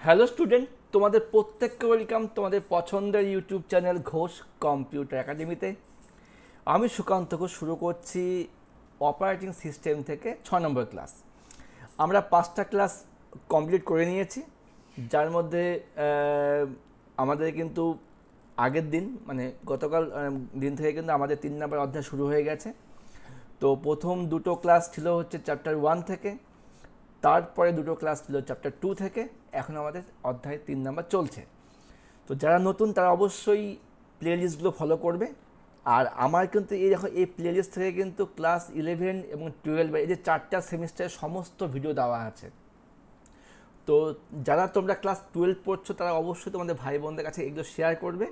Hello student, তোমাদের প্রত্যেককে welcome তোমাদের পছন্দের ইউটিউব চ্যানেল ঘোষ কম্পিউটার একাডেমিতে। আমি সুকান্ত ঘোষ শুরু করছি অপারেটিং সিস্টেম থেকে 6 নম্বর ক্লাস। আমরা 5টা ক্লাস কমপ্লিট করে নিয়েছি, যার মধ্যে আমাদের কিন্তু আগের দিন মানে গতকাল দিন থেকে কিন্তু আমাদের 3 নম্বর অধ্যায় শুরু হয়ে গেছে। তো প্রথম দুটো ক্লাস ছিল হচ্ছে চ্যাপ্টার 1 থেকে, তারপরে দুটো ক্লাস ছিল চ্যাপ্টার 2 থেকে। এখন আমাদের অধ্যায় 3 নম্বর চলছে। তো যারা নতুন তারা অবশ্যই প্লে লিস্টগুলো ফলো করবে। আর আমার কিন্তু এই দেখো এই প্লে লিস্ট থেকে কিন্তু ক্লাস 11 এবং 12 এই যে 4টা সেমিস্টারের সমস্ত ভিডিও দেওয়া আছে। তো যারা তোমরা ক্লাস 12 পড়ছো তারা অবশ্যই তোমাদের ভাই বোনদের কাছে এগুলো শেয়ার করবে,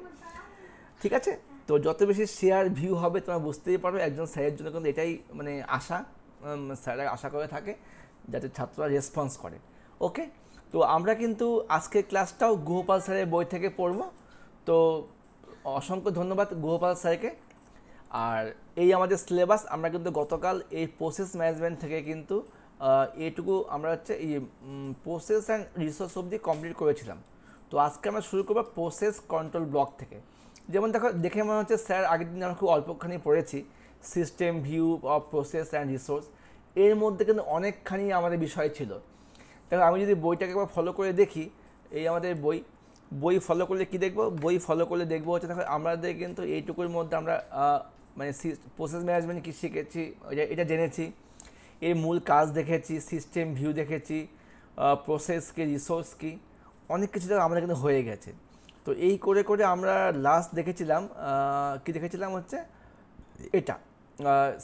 ঠিক আছে? তো যত বেশি শেয়ার ভিউ হবে তোমরা বুঝতেই পারো, একজন স্যারের জন্য কিন্তু এটাই মানে আশা, স্যাররা আশা করে থাকে যাতে ছাত্ররা রেসপন্স করে। ওকে, তো আমরা কিন্তু আজকের ক্লাসটাও গুহপাল স্যারের বই থেকে পড়ব। তো অসংখ্য ধন্যবাদ গুহপাল স্যারকে। আর এই আমাদের সিলেবাস আমরা কিন্তু গতকাল এই প্রসেস ম্যানেজমেন্ট থেকে কিন্তু এইটুকু আমরা হচ্ছে এই প্রসেস অ্যান্ড রিসোর্স অবধি কমপ্লিট করেছিলাম। তো আজকে আমরা শুরু করবো প্রসেস কন্ট্রোল ব্লক থেকে। যেমন দেখো, দেখে মনে হচ্ছে স্যার আগের দিন আমরা খুব অল্পখানি পড়েছি system view of process and resource, এর মধ্যে কিন্তু অনেকখানি আমাদের বিষয় ছিল। দেখো আমি যদি বইটাকে একবার ফলো করে দেখি, এই আমাদের বই ফলো করলে কি দেখবো, বই ফলো করলে দেখবো হচ্ছে দেখো আমাদের কিন্তু এইটুকুর মধ্যে আমরা মানে প্রসেস ম্যানেজমেন্ট কী শিখেছি এটা জেনেছি, এর মূল কাজ দেখেছি, সিস্টেম ভিউ দেখেছি, প্রসেস কি, রিসোর্স কি, অনেক কিছু আমাদের কিন্তু হয়ে গেছে। তো এই করে করে আমরা লাস্ট দেখেছিলাম কি দেখেছিলাম হচ্ছে এটা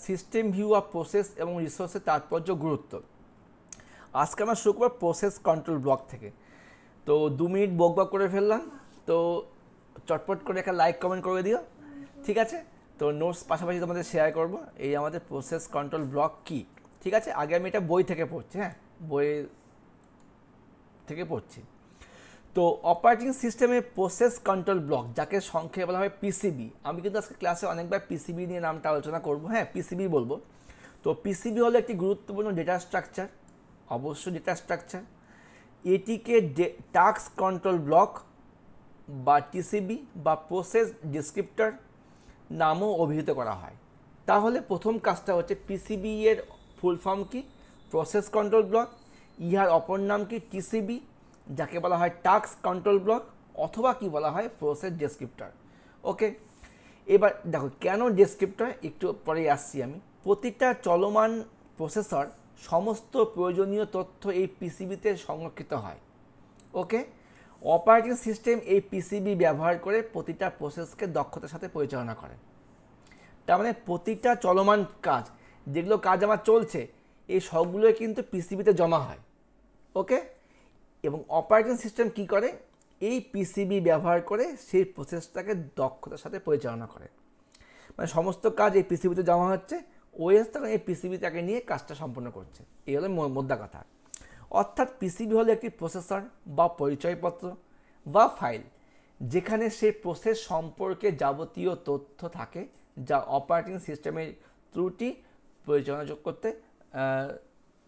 সিস্টেম ভিউ অফ প্রসেস এবং রিসোর্সের তাৎপর্য, গুরুত্ব। আজকে আমরা শুরু করবো প্রসেস কন্ট্রোল ব্লক থেকে। তো 2 মিনিট বক করে ফেললাম, তো চটপট করে একটা লাইক কমেন্ট করে দিও, ঠিক আছে? তো নোটস পাশাপাশি তোমাদের শেয়ার করব এই আমাদের প্রসেস কন্ট্রোল ব্লক কি, ঠিক আছে? আগে আমি এটা বই থেকে পড়ছি, হ্যাঁ বই থেকে পড়ছি। তো অপারেটিং সিস্টেমের প্রসেস কন্ট্রোল ব্লক, যাকে সংক্ষেপে বলা হয় পিসিবি। আমি কিন্তু আজকে ক্লাসে অনেকবার পিসিবি নিয়ে নামটা আলোচনা করব, হ্যাঁ পিসিবি বলবো। তো পিসিবি হলো একটি গুরুত্বপূর্ণ ডেটা স্ট্রাকচার, অবশ্যই ডেটা স্ট্রাকচার। এটিকে টাস্ক কন্ট্রোল ব্লক বা টিসিবি বা প্রসেস ডিসক্রিপ্টর নামও অভিহিত করা হয়। তাহলে প্রথম কাজটা হচ্ছে পিসিবি এর ফুল ফর্ম কি? Process control block. ইহার অপর নাম কি? টিসিবি, যাকে বলা হয় টাস্ক কন্ট্রোল ব্লক, অথবা কি বলা হয়? Process descriptor. ওকে, এবার দেখো কেন ডেসক্রিপ্টর একটু পরেই আসছি আমি। প্রতিটা চলমান প্রসেসর সমস্ত প্রয়োজনীয় তথ্য এই পিসিবিতে সংরক্ষিত হয়। ওকে, অপারেটিং সিস্টেম এই পিসিবি ব্যবহার করে প্রতিটা প্রসেসকে দক্ষতার সাথে পরিচালনা করে। তার মানে প্রতিটা চলমান কাজ, যেগুলো কাজ আমার চলছে, এই সবগুলোই কিন্তু পিসিবিতে জমা হয়। ওকে, এবং অপারেটিং সিস্টেম কি করে? এই পিসিবি ব্যবহার করে সেই প্রসেসটাকে দক্ষতার সাথে পরিচালনা করে। মানে সমস্ত কাজ এই পিসিবিতে জমা হচ্ছে, ওএস তখন এই পিসিবিটাকে নিয়ে কাজটা সম্পন্ন করছে। এই হলো মোদ্দা কথা। অর্থাৎ পিসিবি হলো একটি প্রসেসর বা পরিচয়পত্র বা ফাইল, যেখানে সেই প্রসেস সম্পর্কে যাবতীয় তথ্য থাকে যা অপারেটিং সিস্টেমের ত্রুটি পরিচালনা করতে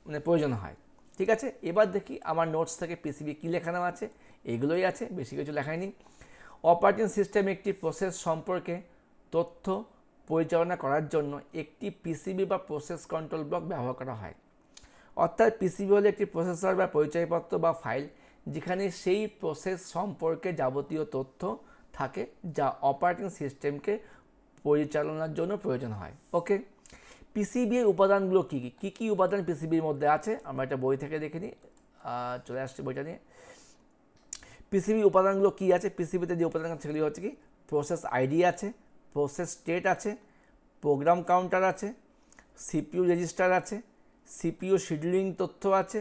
মানে প্রয়োজন হয়। ঠিক আছে, এবার দেখি আমার নোটস থেকে পিসিবি কী লেখানো আছে। এগুলোই আছে, বেশি কিছু লেখায়নি। অপারেটিং সিস্টেম একটি প্রসেস সম্পর্কে তথ্য পরিচালনা করার জন্য একটি পিসিবি বা প্রসেস কন্ট্রোল ব্লক ব্যবহার করা হয়। অর্থাৎ পিসিবি হলো একটি প্রসেসর বা পরিচয়পত্র বা ফাইল, যেখানে সেই প্রসেস সম্পর্কে যাবতীয় তথ্য থাকে যা অপারেটিং সিস্টেমকে পরিচালনার জন্য প্রয়োজন হয়। ওকে, পিসিবি এর উপাদানগুলো কী কী কী কী উপাদান পিসিবির মধ্যে আছে আমরা একটা বই থেকে দেখে নিই। চলে আসছে বইটা নিয়ে। পিসিবি উপাদানগুলো কী আছে? পিসিবিতে যে উপাদান আছে সেগুলি হচ্ছে কি? প্রসেস আইডি আছে, প্রসেস স্টেট আছে, প্রোগ্রাম কাউন্টার আছে, সিপিইউ রেজিস্টার আছে, সিপিইউ শিডিউলিং তথ্য আছে,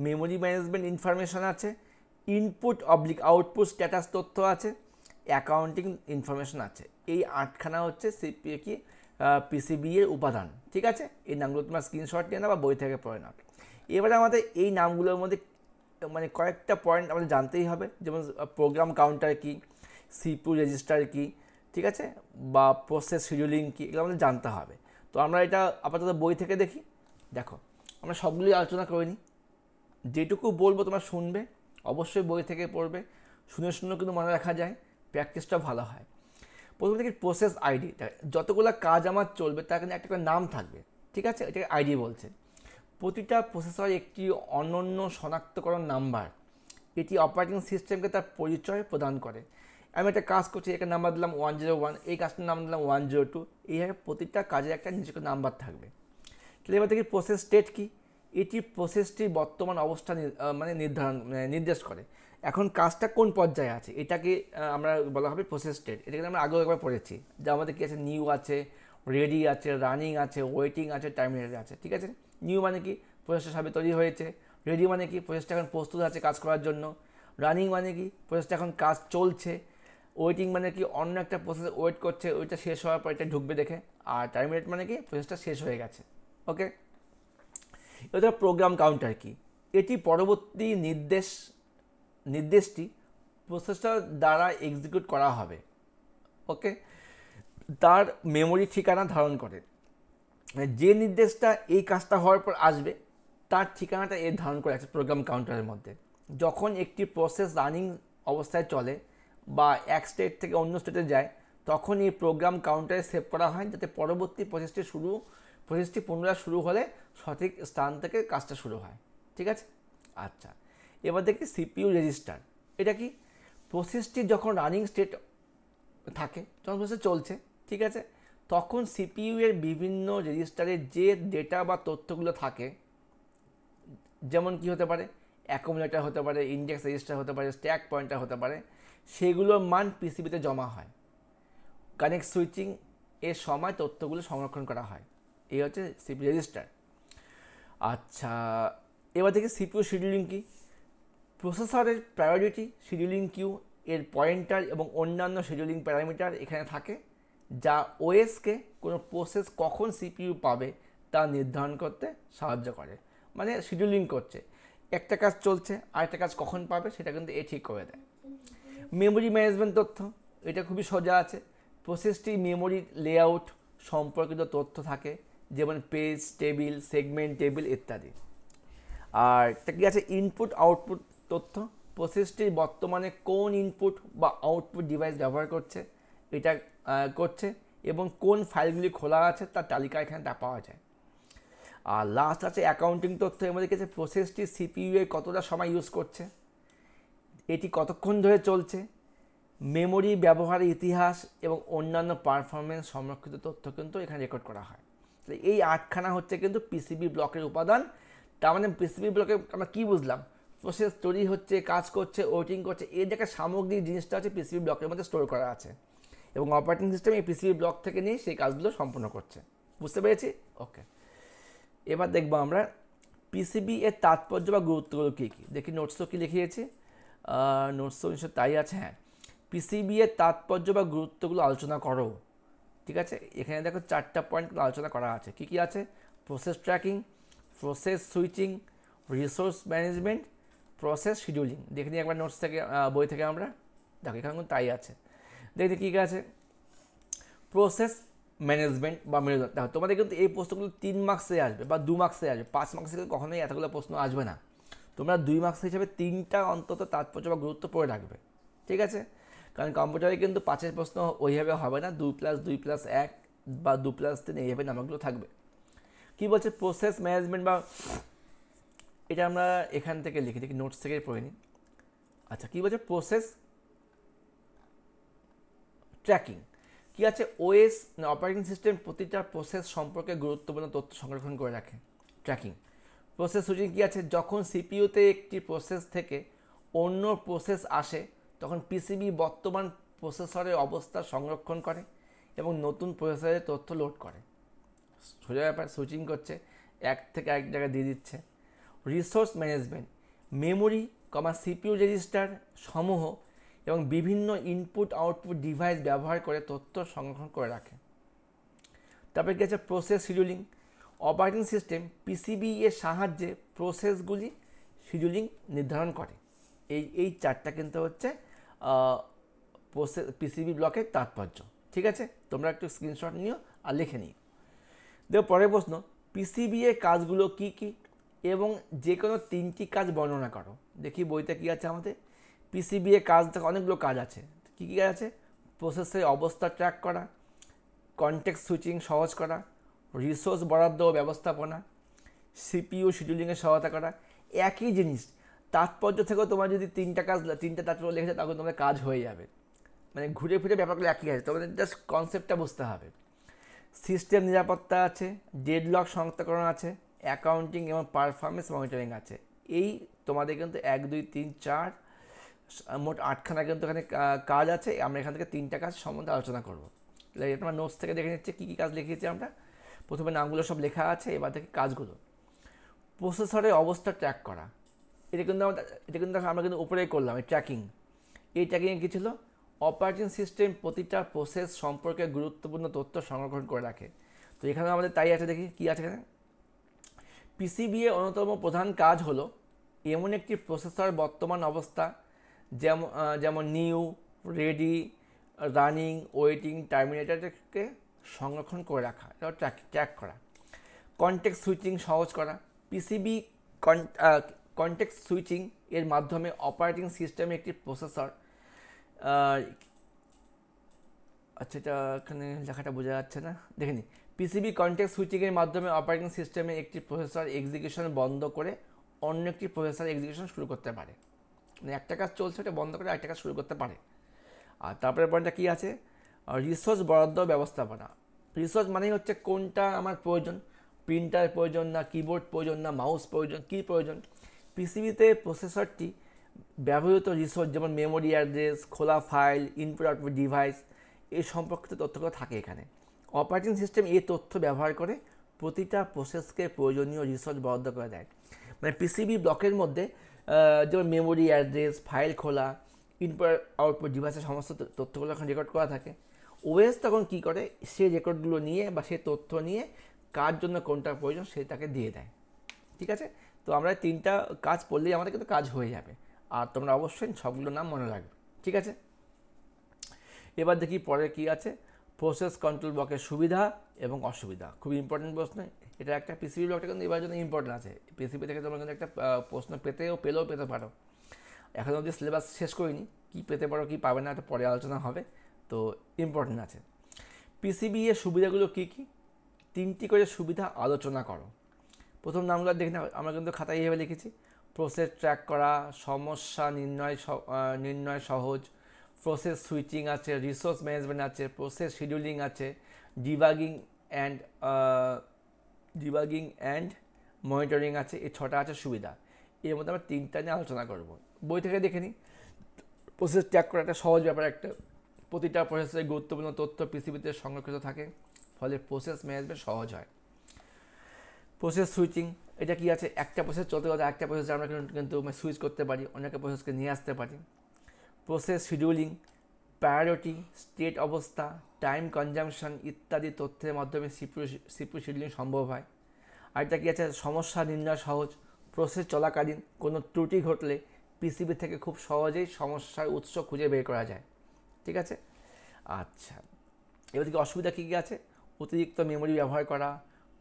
মেমোরি ম্যানেজমেন্ট ইনফরমেশন আছে, ইনপুট অবলিক আউটপুট স্ট্যাটাস তথ্য আছে, অ্যাকাউন্টিং ইনফরমেশন আছে। এই 8খানা হচ্ছে সিপিইউ কি পিসিবি এর উপাদান। ঠিক আছে, এই নামগুলো তোমার স্ক্রিনশট নিয়ে নাও বা বই থেকে পড়ে নাও। এবারে আমাদের এই নামগুলোর মধ্যে মানে কয়েকটা পয়েন্ট আমাদের জানতেই হবে, যেমন প্রোগ্রাম কাউন্টার কি, সিপিইউ রেজিস্টার কি, ঠিক আছে, বা প্রসেস শিডিউলিং কি, এগুলো আমাদের জানতে হবে। তো আমরা এটা আপাতত বই থেকে দেখি। দেখো আমরা সবগুলোই আলোচনা করে নিই, যেটুকু বলবো তোমরা শুনবে, অবশ্যই বই থেকে পড়বে, শুনে শুনে কিন্তু মনে রাখা যায়, প্র্যাকটিসটা ভালো হয়। প্রথমে দেখি প্রসেস আইডি, যতগুলো কাজ আমার চলবে তার কিন্তু একটা করে নাম থাকবে, ঠিক আছে, এটাকে আইডি বলছে। প্রতিটা প্রসেসর একটি অনন্য শনাক্তকরণ নাম্বার, এটি অপারেটিং সিস্টেমকে তার পরিচয় প্রদান করে। আমি একটা কাজ করছি, একটা নাম্বার দিলাম 101, এই কাজটার নাম দিলাম 102, এইভাবে প্রতিটা কাজের একটা নিজস্ব নাম্বার থাকবে। তাহলে এবার দেখি প্রসেস স্টেট কি, এটি প্রসেসটির বর্তমান অবস্থা নির্দেশ করে, এখন কাজটা কোন পর্যায়ে আছে, এটাকে আমরা বলা হবে প্রসেস স্টেট। এটাকে আমরা আগেও একবার পড়েছি, যা আমাদের কী আছে, নিউ আছে, রেডি আছে, রানিং আছে, ওয়েটিং আছে, টার্মিনেটেড আছে, ঠিক আছে। নিউ মানে কি, প্রসেসটা সবে তৈরি হয়েছে। রেডি মানে কি, প্রসেসটা এখন প্রস্তুত আছে কাজ করার জন্য। রানিং মানে কি, প্রসেসটা এখন কাজ চলছে। ওয়েটিং মানে কি, অন্য একটা প্রসেস ওয়েট করছে, ওইটা শেষ হওয়ার পর এটা ঢুকবে দেখে। আর টার্মিনেট মানে কি, প্রসেসটা শেষ হয়ে গেছে। ওকে, এটা প্রোগ্রাম কাউন্টার কি, এটি পরবর্তী নির্দেশটি প্রসেসর দ্বারা এক্সিকিউট করা হবে। ওকে, তার মেমোরি ঠিকানা ধারণ করে, যে নির্দেশটা এই কাজটা হওয়ার পর আসবে তার ঠিকানাটা এর ধারণ করে আছে প্রোগ্রাম কাউন্টারের মধ্যে। যখন একটি প্রসেস রানিং অবস্থায় চলে বা এক স্টেট থেকে অন্য স্টেটে যায়, তখন এই প্রোগ্রাম কাউন্টারে সেভ করা হয়, যাতে পরবর্তী প্রসেসটি পুনরায় শুরু হলে সঠিক স্থান থেকে কাজটা শুরু হয়, ঠিক আছে। আচ্ছা, এবার দেখি সিপিইউ রেজিস্টার, এটা কি, প্রসেসটি যখন রানিং স্টেট থাকে, যখন প্রসেস চলছে, ঠিক আছে, তখন সিপিইউ এর বিভিন্ন রেজিস্টারে যে ডেটা বা তথ্যগুলো থাকে, যেমন কি হতে পারে, অ্যাকুমুলেটর হতে পারে, ইন্ডেক্স রেজিস্টার হতে পারে, স্ট্যাক পয়েন্টার হতে পারে, সেগুলোর মান পিসিবিতে জমা হয়। কানেক্ট সুইচিং এর সময় তথ্যগুলো সংরক্ষণ করা হয়, এই হচ্ছে সিপিইউ রেজিস্টার। আচ্ছা, এবার দেখি সিপিইউ শিডিউলিং কি, প্রসেসরের প্রায়োরিটি শিডিউলিং কিউ এর পয়েন্টার এবং অন্যান্য শিডিউলিং প্যারামিটার এখানে থাকে, যা ওএসকে কোনো প্রসেস কখন সিপিইউ পাবে তা নির্ধারণ করতে সাহায্য করে। মানে শিডিউলিং করছে, একটা কাজ চলছে, আরেকটা কাজ কখন পাবে সেটা কিন্তু এ ঠিক করে দেয়। মেমোরি ম্যানেজমেন্ট তথ্য, এটা খুবই সোজা আছে, প্রসেসটি মেমোরি লেআউট সম্পর্কিত তথ্য থাকে, যেমন পেজ টেবিল, সেগমেন্ট টেবিল ইত্যাদি। আর এটা কি আছে, ইনপুট আউটপুট তথ্য, প্রসেসটির বর্তমানে কোন ইনপুট বা আউটপুট ডিভাইস ব্যবহার করছে এবং কোন ফাইলগুলি খোলা আছে তার তালিকা এখানে পাওয়া যায়। আর লাস্ট আছে অ্যাকাউন্টিং তথ্য, এর মধ্যে কিছু প্রসেসটি সিপিইউ এর কতটা সময় ইউজ করছে, এটি কতক্ষণ ধরে চলছে, মেমোরি ব্যবহারের ইতিহাস এবং অন্যান্য পারফরমেন্স সংরক্ষিত তথ্য কিন্তু এখানে রেকর্ড করা হয়। এই 8খানা হচ্ছে কিন্তু পিসিবি ব্লকের উপাদান। তার মানে পিসিবি ব্লকে আমরা কী বুঝলাম, প্রসেস তৈরি হচ্ছে, কাজ করছে, ওয়েটিং করছে, এই যে সামগ্রিক জিনিসটা হচ্ছে পিসিবি ব্লকের মধ্যে স্টোর করা আছে, এবং অপারেটিং সিস্টেম এই পিসিবি ব্লক থেকে নিয়ে সেই কাজগুলো সম্পন্ন করছে। বুঝতে পেরেছি? ওকে, এবার দেখবো আমরা পিসিবি এর তাৎপর্য বা গুরুত্বগুলো কী কী। দেখি নোটসও কী লিখিয়েছি, নোটসও নিশ্চয় তাই আছে। হ্যাঁ, পিসিবি এর তাৎপর্য বা গুরুত্বগুলো আলোচনা করো, ঠিক আছে। এখানে দেখো 4টা পয়েন্ট আলোচনা করা আছে। কী কী আছে, process tracking, process switching, resource management, process scheduling. দেখে নিই একবার নোটস থেকে, বই থেকে আমরা, দেখো এখানে কিন্তু তাই আছে। দেখি কী কী আছে, প্রসেস ম্যানেজমেন্ট বা মেরুদণ্ড। দেখো তোমাদের কিন্তু এই প্রশ্নগুলো 3 মার্কসে আসবে বা 2 মার্কসে আসবে, 5 মার্কসে কিন্তু কখনোই এতগুলো প্রশ্ন আসবে না। তোমরা 2 মার্কস হিসেবে 3টা অন্তত তাৎপর্য বা গুরুত্ব পড়ে রাখবে, ঠিক আছে। কারণ কম্পিউটারে কিন্তু 5এর প্রশ্ন ওইভাবে হবে না, 2+2+1 বা 2+3 এইভাবে নাম্বারগুলো থাকবে। কী বলছে, প্রসেস ম্যানেজমেন্ট বা, এটা আমরা এখান থেকে লিখি, দেখি নোটস থেকে পড়ে নিই। আচ্ছা, কী বলছে, প্রসেস ট্র্যাকিং কী আছে, ওএস অপারেটিং সিস্টেম প্রতিটা প্রসেস সম্পর্কে গুরুত্বপূর্ণ তথ্য সংরক্ষণ করে রাখে, ট্র্যাকিং। প্রসেস সুইচিং কী আছে, যখন সিপিইউতে একটি প্রসেস থেকে অন্য প্রসেস আসে তখন পিসিবি বর্তমান প্রসেসরের অবস্থা সংরক্ষণ করে এবং নতুন প্রসেসরের তথ্য লোড করে। সোজা ব্যাপার, সুইচিং করছে, এক থেকে এক জায়গায় দিয়ে দিচ্ছে। Resource management, memory CPU register সমূহ এবং বিভিন্ন ইনপুট আউটপুট ডিভাইস ব্যবহার করে তথ্য সংরক্ষণ করে রাখে। তারপরে কি আছে, process scheduling, operating system PCB এর সাহায্যে প্রসেসগুলি শিডিউলিং নির্ধারণ করে। এই 4টা কিন্তু হচ্ছে প্রসেস পিসিবি ব্লকের তাৎপর্য, ঠিক আছে। তোমরা একটু স্ক্রিনশট নিও আর লিখে নিও। দেখো পরের প্রশ্ন, পিসিবি এর কাজগুলো কী কী, এবং যে কোনো 3টি কাজ বর্ণনা করো। দেখি বইতে কী আছে আমাদের। পিসিবি এ কাজ থাকে, অনেকগুলো কাজ আছে। কী কী কাজ আছে? প্রসেসের অবস্থা ট্র্যাক করা, কনটেক্সট সুইচিং সহজ করা, রিসোর্স বরাদ্দ ও ব্যবস্থাপনা, সিপিইউ শিডিউলিংয়ে সহায়তা করা। একই জিনিস, তাৎপর্য থেকেও তোমার যদি তিনটা তাৎপর্য লিখেছে, তখন তোমাদের কাজ হয়ে যাবে। মানে ঘুরে ফিরে ব্যাপারগুলো একই আছে, তোমাদের জাস্ট কনসেপ্টটা বুঝতে হবে। সিস্টেম নিরাপত্তা আছে, ডেডলক শনাক্তকরণ আছে, অ্যাকাউন্টিং এবং পারফরমেন্স মনিটরিং আছে। এই তোমাদের কিন্তু 1 2 3 4 মোট 8খানা কিন্তু এখানে কাজ আছে। আমরা এখান থেকে 3টা কাজ সম্বন্ধে আলোচনা করবো। তোমার নোটস থেকে দেখে নিচ্ছে কী কী কাজ লিখেছি আমরা। প্রথমে নামগুলো সব লেখা আছে, এবার থেকে কাজগুলো। প্রসেসরের অবস্থা ট্র্যাক করা, এটা কিন্তু আমরা কিন্তু উপরেই করলাম এই ট্র্যাকিং। এই ট্র্যাকিংয়ে কী ছিল? অপারেটিং সিস্টেম প্রতিটা প্রসেস সম্পর্কে গুরুত্বপূর্ণ তথ্য সংরক্ষণ করে রাখে। তো এখানে আমাদের তাই আছে, দেখি কী আছে এখানে। পিসিবি এর অন্যতম প্রধান কাজ হলো এমন একটি প্রসেসর বর্তমান অবস্থা, যেমন নিউ, রেডি, রানিং, ওয়েটিং, টার্মিনেটরকে সংরক্ষণ করে রাখা, এটা ট্র্যাক করা। কনটেক্সট সুইচিং সহজ করা, পিসিবি কনটেক্সট সুইচিং এর মাধ্যমে অপারেটিং সিস্টেমে একটি প্রসেসর, আচ্ছা এটা এখানে লেখাটা বোঝা যাচ্ছে না, দেখে নিই। পিসিবি কনটেক্সট সুইচিংয়ের মাধ্যমে অপারেটিং সিস্টেমে একটি প্রসেসর এক্সিকিউশন বন্ধ করে অন্য একটি প্রসেসর এক্সিকিউশন শুরু করতে পারে। মানে একটা কাজ চলছে, ওটা বন্ধ করে আরেকটা কাজ শুরু করতে পারে। আর তারপরে পয়েন্টটা কী আছে? রিসোর্স বরাদ্দ ব্যবস্থাপনা। রিসোর্স মানেই হচ্ছে কোনটা আমার প্রয়োজন, প্রিন্টার প্রয়োজন না কিবোর্ড প্রয়োজন না মাউস প্রয়োজন, কী প্রয়োজন। পিসিবিতে প্রসেসরটি ব্যবহৃত রিসোর্স যেমন মেমোরি অ্যাড্রেস, খোলা ফাইল, ইনপুট আউটপুট ডিভাইস, এই সম্পর্কিত তথ্যগুলো থাকে এখানে। অপারেটিং সিস্টেম এই তথ্য ব্যবহার করে প্রতিটা প্রসেসকে প্রয়োজনীয় রিসোর্স বরাদ্দ করে দেয়। মানে পিসিবি ব্লকের মধ্যে যেমন মেমোরি অ্যাড্রেস, ফাইল খোলা, ইনপুট আউটপুট ডিভাইসের সমস্ত তথ্যগুলো এখন রেকর্ড করা থাকে। ওএস তখন কী করে, সে রেকর্ডগুলো নিয়ে বা সে তথ্য নিয়ে কার জন্য কোনটা প্রয়োজন সেটাকে দিয়ে দেয়। ঠিক আছে, তো আমরা 3টা কাজ পড়লেই আমাদের কিন্তু কাজ হয়ে যাবে। আর তোমরা অবশ্যই সবগুলো নাম মনে রাখবে। ঠিক আছে, এবার দেখি পরে কি আছে। প্রসেস কন্ট্রোল ব্লকের সুবিধা এবং অসুবিধা, খুব ইম্পর্টেন্ট প্রশ্ন এটা। একটা পিসিবি ব্লকটা কিন্তু এবার জন্য ইম্পর্টেন্ট আছে। পিসিবি থেকে তোমরা কিন্তু একটা প্রশ্ন পেলেও পেতে পারো। এখন অবধি সিলেবাস শেষ করিনি, কী পেতে পারো কী পাবে না এটা পরে আলোচনা হবে, তো ইম্পর্টেন্ট আছে। পিসিবি এর সুবিধাগুলো কী কী? 3টি করে সুবিধা আলোচনা করো। প্রথম নামগুলো দেখে না, আমরা কিন্তু খাতায় এইভাবে লিখেছি। প্রসেস ট্র্যাক করা, সমস্যা নির্ণয় সহজ, প্রসেস সুইচিং আছে, রিসোর্স ম্যানেজমেন্ট আছে, প্রসেস শিডিউলিং আছে, ডিবাগিং অ্যান্ড মনিটরিং আছে। এই 6টা আছে সুবিধা। এর মধ্যে আমরা 3টা নিয়ে আলোচনা করব। বই থেকে দেখে নিই। প্রসেস ট্র্যাক করা একটা সহজ ব্যাপার। একটা প্রতিটা প্রসেসের গুরুত্বপূর্ণ তথ্য পিসিবিতে সংরক্ষিত থাকে, ফলে প্রসেস ম্যানেজমেন্ট সহজ হয়। প্রসেস সুইচিং, এটা কি আছে? একটা প্রসেস চলতে চলতে একটা প্রসেসে আমরা কিন্তু সুইচ করতে পারি, অনেকটা প্রসেসকে নিয়ে আসতে পারি। প্রসেস শিডিউলিং, প্রায়োরিটি, স্টেট অবস্থা, টাইম কনজামশন ইত্যাদি তথ্যের মাধ্যমে সিপিইউ শিডিউলিং সম্ভব হয়। আর এটা কি আছে? সমস্যা নির্ণয় সহজ, প্রসেস চলাকালীন কোনো ত্রুটি ঘটলে পিসিবি থেকে খুব সহজেই সমস্যার উৎস খুঁজে বের করা যায়। ঠিক আছে, আচ্ছা এবার থেকে অসুবিধা কী কী আছে? অতিরিক্ত মেমোরি ব্যবহার করা,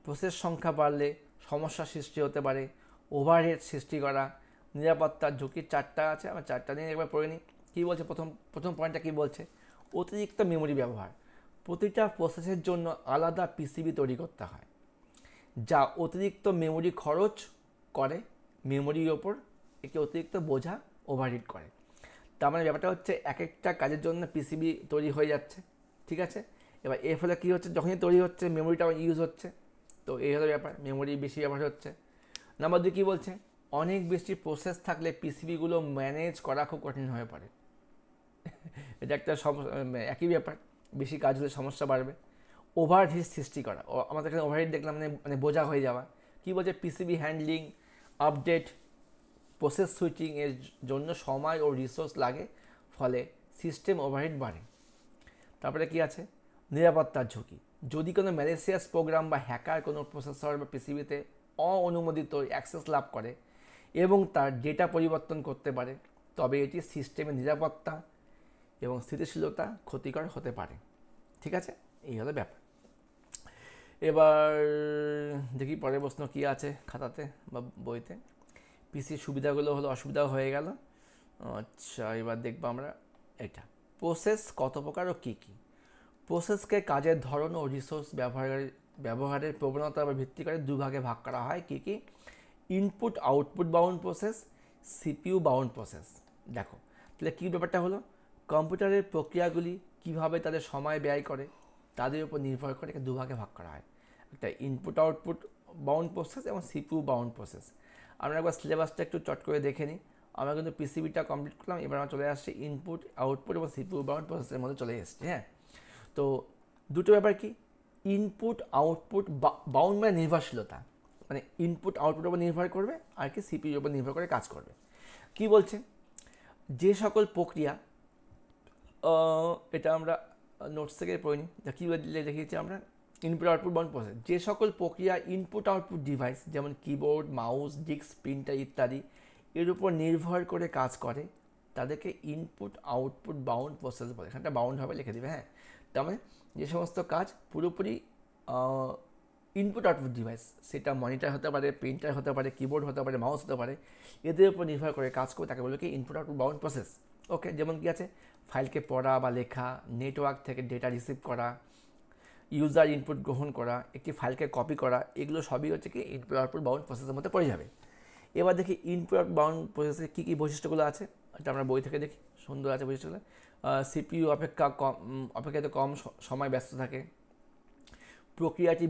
প্রসেস সংখ্যা বাড়লে সমস্যার সৃষ্টি হতে পারে, ওভারহেড সৃষ্টি করা, নিরাপত্তার ঝুঁকির 4টা আছে। আমরা 4টা নিয়ে একবার পড়ে নিই। কী বলছে প্রথম পয়েন্টটা কী বলছে? অতিরিক্ত মেমোরি ব্যবহার। প্রতিটা প্রসেসের জন্য আলাদা পিসিবি তৈরি করতে হয়, যা অতিরিক্ত মেমোরি খরচ করে, মেমোরির ওপর একটি অতিরিক্ত বোঝা ওভারহিট করে। তার মানে ব্যাপারটা হচ্ছে এক একটা কাজের জন্য পিসিবি তৈরি হয়ে যাচ্ছে। ঠিক আছে, এবার এর ফলে কী হচ্ছে? যখনই তৈরি হচ্ছে মেমোরিটাও ইউজ হচ্ছে, তো এই হলো ব্যাপার, মেমোরি বেশি ব্যবহার হচ্ছে। নাম্বার 2 কী বলছে? অনেক বেশি প্রসেস থাকলে পিসিবিগুলো ম্যানেজ করা খুব কঠিন হয়ে পড়ে। এটা একটা একই ব্যাপার, বেশি কাজ হলে সমস্যা বাড়বে। ওভারহিট সৃষ্টি করা, আমাদের এখানে ওভারহিট দেখলাম মানে বোঝা হয়ে যাওয়া। কী বলছে? PCB handling, update, process switching এর জন্য সময় ও রিসোর্স লাগে, ফলে সিস্টেম ওভারহিট বাড়ে। তারপরে কি আছে? নিরাপত্তার ঝুঁকি। যদি কোনো ম্যালিসিয়াস প্রোগ্রাম বা হ্যাকার কোনো প্রসেসর বা পিসিবিতে অননুমোদিত অ্যাক্সেস লাভ করে এবং তার ডেটা পরিবর্তন করতে পারে, তবে এটি সিস্টেমের নিরাপত্তা এবং স্থিতিশীলতা ক্ষতিকর হতে পারে। ঠিক আছে, এই হলো ব্যাপার। এবার দেখি পরের প্রশ্ন কী আছে খাতাতে বা বইতে। পিসির সুবিধাগুলো হলো, অসুবিধাও হয়ে গেল। আচ্ছা, এবার দেখবো আমরা এটা, প্রসেস কত প্রকার ও কী কী। প্রসেসকে কাজের ধরন ও রিসোর্স ব্যবহারের প্রবণতার উপর ভিত্তি করে দুভাগে ভাগ করা হয়। কী কী? Input output bound process, CPU bound process. দেখো তাহলে কী ব্যাপারটা হলো, কম্পিউটারের প্রক্রিয়াগুলি কিভাবে তাদের সময় ব্যয় করে তাদের উপর নির্ভর করে দুভাগে ভাগ করা হয়, একটা ইনপুট আউটপুট বাউন্ড প্রসেস এবং সিপিইউ বাউন্ড প্রসেস। আমরা একবার সিলেবাসটা একটু চট করে দেখে নিই। আমরা কিন্তু পিসিবিটা কমপ্লিট করলাম, এবার আমরা চলে আসছি ইনপুট আউটপুট এবং সিপিইউ বাউন্ড প্রসেসের মধ্যে চলে এসেছি। হ্যাঁ, তো দুটো ব্যাপার কি, ইনপুট আউটপুট বাউন্ড মানে নির্ভরশীলতা, মানে ইনপুট আউটপুটের উপর নির্ভর করবে আর কি সিপিইউর উপর নির্ভর করে কাজ করবে। কি বলছে, যে সকল প্রক্রিয়া, এটা আমরা নোটস থেকে পড়িনি, কী দেখিয়েছি আমরা, ইনপুট আউটপুট বাউন্ড প্রসেস, যে সকল প্রক্রিয়া ইনপুট আউটপুট ডিভাইস যেমন কিবোর্ড, মাউস, ডিস্ক, প্রিন্টার ইত্যাদি এর উপর নির্ভর করে কাজ করে তাদেরকে ইনপুট আউটপুট বাউন্ড প্রসেস বলে। এখানটা বাউন্ড হবে লিখে দেবে। হ্যাঁ, তার মানে যে সমস্ত কাজ পুরোপুরি ইনপুট আউটপুট ডিভাইস, সেটা মনিটর হতে পারে, প্রিন্টার হতে পারে, কিবোর্ড হতে পারে, মাউস হতে পারে, এদের উপর নির্ভর করে কাজ করে তাকে বলে কি ইনপুট আউটপুট বাউন্ড প্রসেস। ওকে, যেমন কি আছে, ফাইলকে পড়া বা লেখা, নেটওয়ার্ক থেকে ডেটা রিসিভ করা, ইউজার ইনপুট গ্রহণ করা, একটি ফাইলকে কপি করা, এগুলো সবই হচ্ছে কি ইনপুট আউটপুট বাউন্ড প্রসেসের মধ্যে পড়ে যাবে। এবার দেখি ইনপুট আউটপুট বাউন্ড প্রসেসের কী কী বৈশিষ্ট্যগুলো আছে, এটা আমরা বই থেকে দেখি, সুন্দর আছে বৈশিষ্ট্যগুলো। সিপিইউ অপেক্ষাতে কম সময় ব্যস্ত থাকে, প্রক্রিয়াটি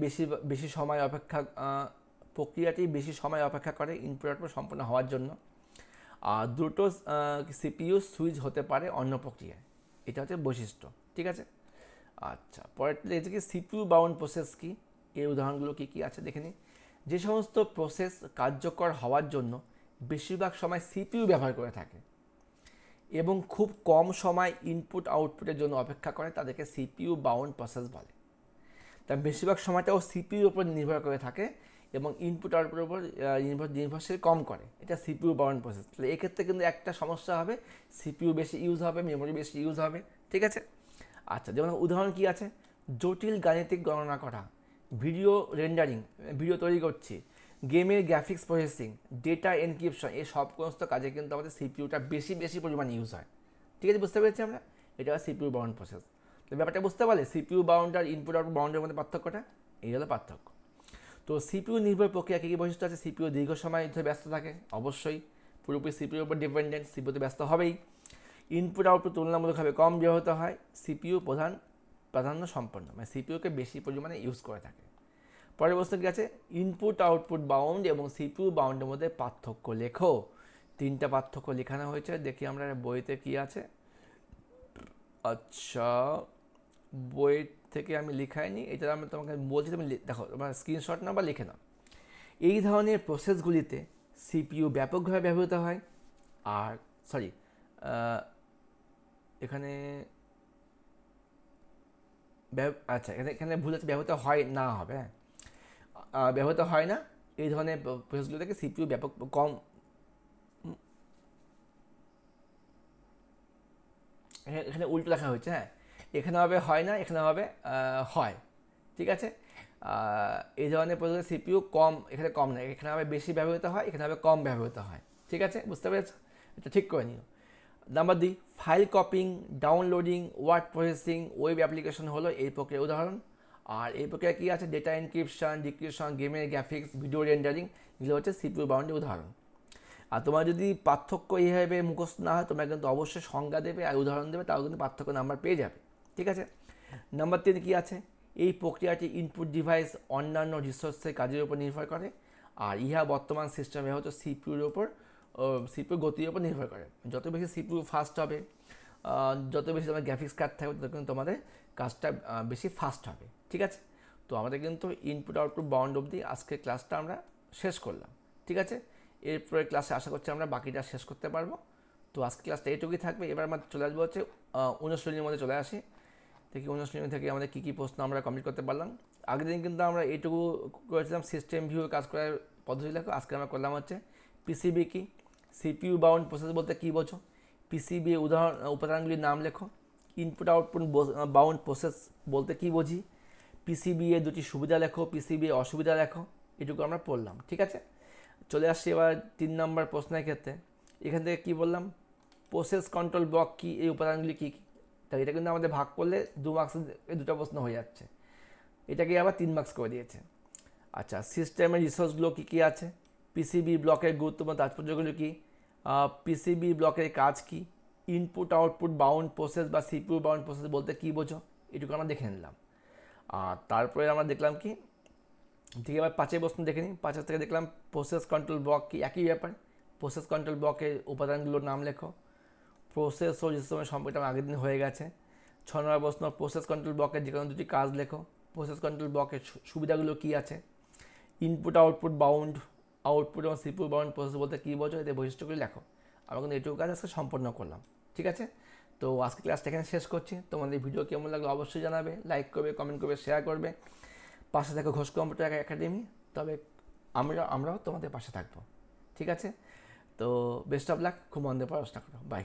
বেশি সময় অপেক্ষা করে ইনপুট আউটপুট সম্পন্ন হওয়ার জন্য। আর দুটো সিপিইউ সুইচ হতে পারে অন্য প্রক্রিয়ায়, এটা হচ্ছে বৈশিষ্ট্য। ঠিক আছে, আচ্ছা পরেরটা দেখছি কি সিপিইউ বাউন্ড প্রসেস কি, এর উদাহরণগুলো কী কী আছে দেখে নিই। যে সমস্ত প্রসেস কার্যকর হওয়ার জন্য বেশিরভাগ সময় সিপিইউ ব্যবহার করে থাকে এবং খুব কম সময় ইনপুট আউটপুটের জন্য অপেক্ষা করে তাদেরকে সিপিইউ বাউন্ড প্রসেস বলে। তার বেশিরভাগ সময়টাও সিপিইউর উপর নির্ভর করে থাকে এবং ইনপুট আউটপুটের উপর নির্ভরশীল কম করে, এটা সিপিইউ বাউন্ড প্রসেস। তাহলে এক্ষেত্রে কিন্তু একটা সমস্যা হবে, সিপিইউ বেশি ইউজ হবে, মেমোরি বেশি ইউজ হবে। ঠিক আছে, আচ্ছা যেমন উদাহরণ কি আছে, জটিল গাণিতিক গণনা করা, ভিডিও রেন্ডারিং, ভিডিও তৈরি করছি, গেমের গ্রাফিক্স প্রসেসিং, ডেটা এনক্রিপশন, এই সব সমস্ত কাজে কিন্তু আমাদের সিপিইউটা বেশি পরিমাণে ইউজ হয়। ঠিক আছে, বুঝতে পেরেছি আমরা, এটা সিপিইউ বাউন্ড প্রসেস। তো ব্যাপারটা বুঝতে পারলে সিপিইউ বাউন্ড আর ইনপুট আউটপুট বাউন্ডের মধ্যে পার্থক্যটা, এই হলো পার্থক্য। তো সিপিইউ নির্ভর প্রক্রিয়া কী কী বৈশিষ্ট্য আছে, সিপিইউ দীর্ঘ সময় ধরে ব্যস্ত থাকে, অবশ্যই পুরোপুরি সিপিইউর উপর ডিপেন্ডেন্ট, সিপিইউতে ব্যস্ত হবেই। ইনপুট আউটপুট তুলনামূলকভাবে কম ব্যবহৃত হয়, সিপিইউ প্রাধান্য সম্পন্ন, মানে সিপিইউকে বেশি পরিমাণে ইউজ করে থাকে। পরের প্রশ্ন কী আছে, ইনপুট আউটপুট বাউন্ড এবং সিপিইউ বাউন্ডের মধ্যে পার্থক্য লেখো। তিনটা পার্থক্য লেখানো হয়েছে, দেখি আমরা বইতে কি আছে। আচ্ছা, বই থেকে আমি লেখাইনি, এটা আমি তোমাকে বলছি, তুমি দেখো তোমার স্ক্রিনশট নাও বা লিখে নাও। এই ধরনের প্রসেসগুলিতে সিপিইউ ব্যাপকভাবে ব্যবহৃত হয়, আর সরি এখানে আচ্ছা এখানে ভুল আছে, ব্যবহৃত হয় না হবে, হ্যাঁ ব্যবহৃত হয় না এই ধরনের প্রসেসগুলো থেকে সিপিইউ ব্যাপক কম, এখানে উল্টো লেখা হয়েছে। হ্যাঁ, এখানে হবে হয় না, এখানে হবে হয়। ঠিক আছে, এই ধরনের প্রসেসে সিপিইউ কম, এখানে কম না, এখানে হবে বেশি ব্যবহৃত হয়, এখানে হবে কম ব্যবহৃত হয়। ঠিক আছে, বুঝতে পেরেছ, এটা ঠিক করে নিও। Number 2, file copying, downloading, word processing, web application হলো এই প্রক্রিয়ার উদাহরণ। আর এই প্রক্রিয়া কী আছে, ডেটা এনক্রিপশন, ডিক্রিপশন, গেমের গ্রাফিক্স, ভিডিও রেন্ডারিং, এগুলো হচ্ছে সিপিইউ বাউন্ডের উদাহরণ। আর তোমার যদি পার্থক্য এইভাবে মুখস্থ না হয়, তোমরা কিন্তু অবশ্যই সংজ্ঞা দেবে আর উদাহরণ দেবে, তাও কিন্তু পার্থক্য নাম্বার পেয়ে যাবে। ঠিক আছে, নাম্বার 3 কী আছে, এই প্রক্রিয়াটি ইনপুট ডিভাইস অন্যান্য রিসোর্সের কাজের উপর নির্ভর করে, আর ইহা বর্তমান সিস্টেমে হয়তো সিপিইউর ওপর, সিপিইউ গতির উপর নির্ভর করে। যত বেশি সিপিইউ ফাস্ট হবে, যত বেশি তোমার গ্রাফিক্স কার্ড থাকবে, তত কিন্তু তোমাদের কাজটা বেশি ফাস্ট হবে। ঠিক আছে, তো আমাদের কিন্তু ইনপুট আউটপুট বাউন্ড অবধি আজকের ক্লাসটা আমরা শেষ করলাম। ঠিক আছে, এরপরে ক্লাসে আশা করছি আমরা বাকিটা শেষ করতে পারবো। তো আজকের ক্লাসটা এইটুকুই থাকবে। এবার আমরা চলে আসবো হচ্ছে অনুশীলনীর মধ্যে চলে আসি, দেখি অনুশীলনী থেকে আমাদের কী কী প্রশ্ন আমরা কমপ্লিট করতে পারলাম। আগের দিন কিন্তু আমরা এইটুকু করেছিলাম সিস্টেম ভিউ কাজ করার পদ্ধতি লেখো, আজকে আমরা করলাম হচ্ছে পিসিবি কি, সিপিইউ বাউন্ড প্রসেস বলতে কী বোঝো, পিসিবি উদাহরণ উপাদানগুলির নাম লেখো, ইনপুট আউটপুট বাউন্ড প্রসেস বলতে কী বুঝি, পিসিবি এর দুটি সুবিধা লেখো, পিসিবি এর অসুবিধা লেখো, এটুকু আমরা পড়লাম। ঠিক আছে, চলে আসছি এবার 3 নম্বর প্রশ্নের ক্ষেত্রে। এখান থেকে কী বললাম, প্রসেস কন্ট্রোল ব্লক কী, এই উপাদানগুলি কী কী। তাই এটা কিন্তু আমাদের ভাগ করলে 2 মার্কসের দুটো প্রশ্ন হয়ে যাচ্ছে, এটাকে আবার 3 মার্কস করে দিয়েছে। আচ্ছা, সিস্টেমের রিসোর্সগুলো কী কী আছে, পিসিবি ব্লকের গুরুত্বপূর্ণ তাৎপর্যগুলো কী, পিসিবি ব্লকের কাজ কী, ইনপুট আউটপুট বাউন্ড প্রসেস বা সিপিইউ বাউন্ড প্রসেস বলতে কী বোঝো, এটুকু আমরা দেখে নিলাম। আর তারপরে আমরা দেখলাম কি, ঠিক এবার 5 প্রশ্ন দেখে নিই। 5 থেকে দেখলাম প্রসেস কন্ট্রোল ব্লক কি, একই ব্যাপার। প্রসেস কন্ট্রোল ব্লকের উপাদানগুলোর নাম লেখো। প্রসেস ও সিস্টেমের সম্পর্কে আমার আগের দিন হয়ে গেছে। 6 নম্বর প্রশ্ন, প্রসেস কন্ট্রোল ব্লকের যে কোনো দুটি কাজ লেখো। প্রসেস কন্ট্রোল ব্লকের সুবিধাগুলো কী আছে, ইনপুট আউটপুট বাউন্ড, আউটপুট এবং সিপিইউ বাউন্ড প্রসেস বলতে কী বোঝো, এদের বৈশিষ্ট্যগুলি লেখো। আমরা কিন্তু এটুকু কাজ আজকে সম্পন্ন করলাম। ঠিক আছে, তো আজকে ক্লাসটা এখানে শেষ করছি। তোমাদের ভিডিও কেমন লাগলো অবশ্যই জানাবে, লাইক করবে, কমেন্ট করবে, শেয়ার করবে। পাশে থাকো ঘোষ কম্পিউটার একাডেমি, তবে আমরাও তোমাদের পাশে থাকবো। ঠিক আছে, তো বেস্ট অফ লাক, খুব মন দিয়ে পড়াশোনা করো, বাই।